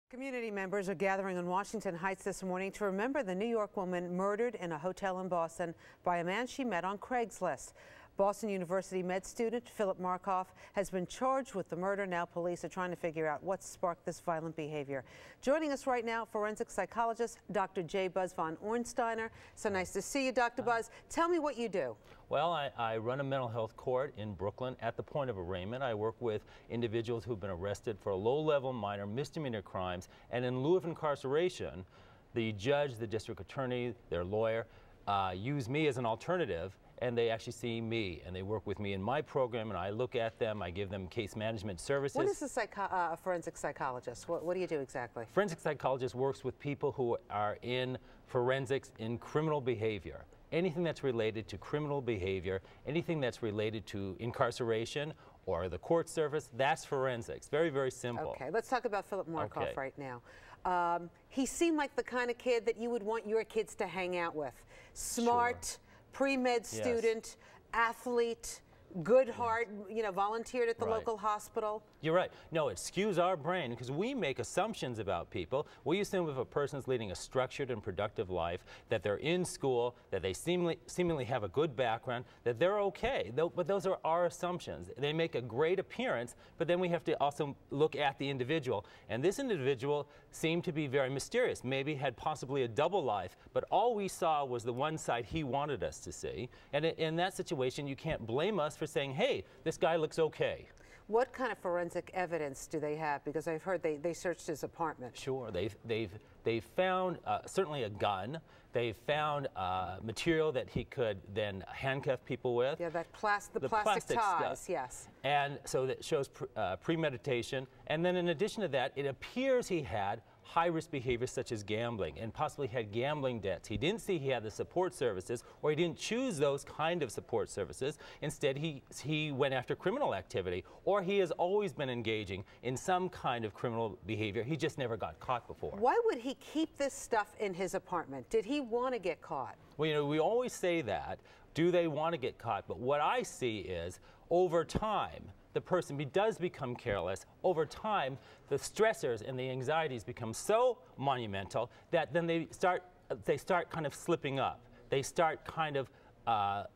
Community members are gathering on Washington Heights this morning to remember the New York woman murdered in a hotel in Boston by a man she met on Craigslist. Boston University med student Phillip Markoff has been charged with the murder. Now police are trying to figure out what sparked this violent behavior. Joining us right now, forensic psychologist Dr. J. Buzz von Ornsteiner. So nice to see you, Dr. Buzz. Tell me what you do. Well, I run a mental health court in Brooklyn at the point of arraignment. I work with individuals who've been arrested for low-level minor misdemeanor crimes, and in lieu of incarceration, the judge, the district attorney, their lawyer use me as an alternative, and they actually see me, and they work with me in my program, and I look at them, I give them case management services. What is a forensic psychologist? What do you do exactly? Forensic psychologist works with people who are in forensics in criminal behavior. Anything that's related to criminal behavior, anything that's related to incarceration or the court service, that's forensics. Very, very simple. Okay, let's talk about Phillip Markoff right now. He seemed like the kind of kid that you would want your kids to hang out with. Smart, sure. Pre-med student, athlete, good heart, you know, volunteered at the local hospital. You're right. No, it skews our brain because we make assumptions about people. We assume if a person's leading a structured and productive life, that they're in school, that they seemingly have a good background, that they're okay. But those are our assumptions. They make a great appearance, but then we have to also look at the individual. And this individual seemed to be very mysterious, maybe had possibly a double life, but all we saw was the one side he wanted us to see. And in that situation, you can't blame us for saying, hey, this guy looks okay. What kind of forensic evidence do they have? Because I've heard they searched his apartment. Sure, they've found certainly a gun. They found material that he could then handcuff people with. Yeah, that plastic ties, stuff. Yes. And so that shows premeditation. And then in addition to that, it appears he had high-risk behaviors such as gambling and possibly had gambling debts. He didn't see he had the support services, or he didn't choose those kind of support services. Instead, he went after criminal activity, or he has always been engaging in some kind of criminal behavior. He just never got caught before. Why would he keep this stuff in his apartment? Did he want to get caught? Well, you know, we always say that. Do they want to get caught? But what I see is, over time, the person does become careless. Over time, the stressors and the anxieties become so monumental that then they start kind of slipping up. They start kind of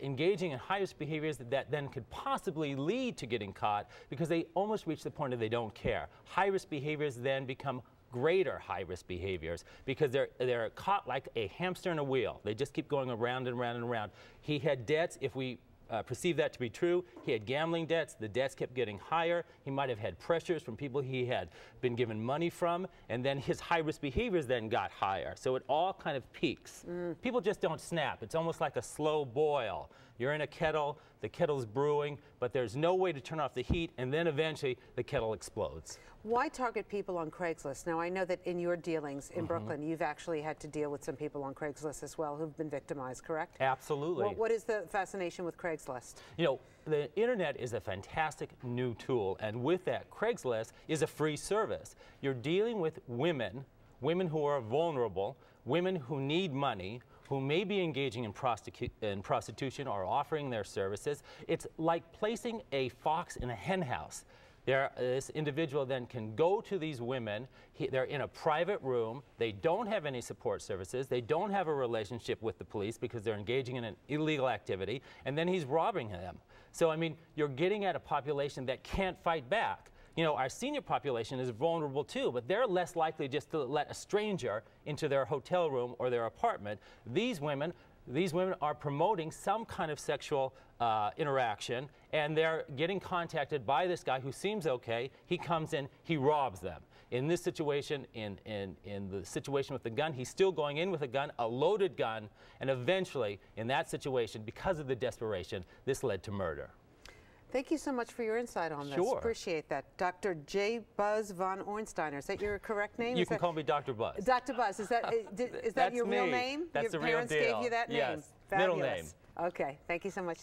engaging in high-risk behaviors that then could possibly lead to getting caught because they almost reach the point that they don't care. High-risk behaviors then become greater high-risk behaviors because they're caught like a hamster in a wheel. They just keep going around and around and around. He had debts. If we perceive that to be true, he had gambling debts. The debts kept getting higher. He might have had pressures from people he had been given money from, and then his high-risk behaviors then got higher. So it all kind of peaks. People just don't snap. It's almost like a slow boil. You're in a kettle, the kettle's brewing, but there's no way to turn off the heat, and then eventually the kettle explodes. Why target people on Craigslist? Now, I know that in your dealings in Brooklyn, you've actually had to deal with some people on Craigslist as well who've been victimized, correct? Absolutely. What is the fascination with Craigslist? You know, the internet is a fantastic new tool, and with that, Craigslist is a free service. You're dealing with women who are vulnerable, women who need money, who may be engaging in prostitution or offering their services. It's like placing a fox in a hen house. This individual then can go to these women. They're in a private room. They don't have any support services. They don't have a relationship with the police because they're engaging in an illegal activity, and then he's robbing them. So, I mean, you're getting at a population that can't fight back. You know, our senior population is vulnerable too, but they're less likely just to let a stranger into their hotel room or their apartment. These women are promoting some kind of sexual interaction, and they're getting contacted by this guy who seems okay. He comes in, he robs them. In this situation, in the situation with the gun, he's still going in with a gun, a loaded gun, and eventually, in that situation, because of the desperation, this led to murder. Thank you so much for your insight on this. Sure. Appreciate that. Dr. J. Buzz von Ornsteiner. Is that your correct name? You can call me Dr. Buzz. Dr. Buzz. Is that your real name? That's your the real deal. Parents gave you that name? Yes. Fabulous. Middle name. Okay. Thank you so much.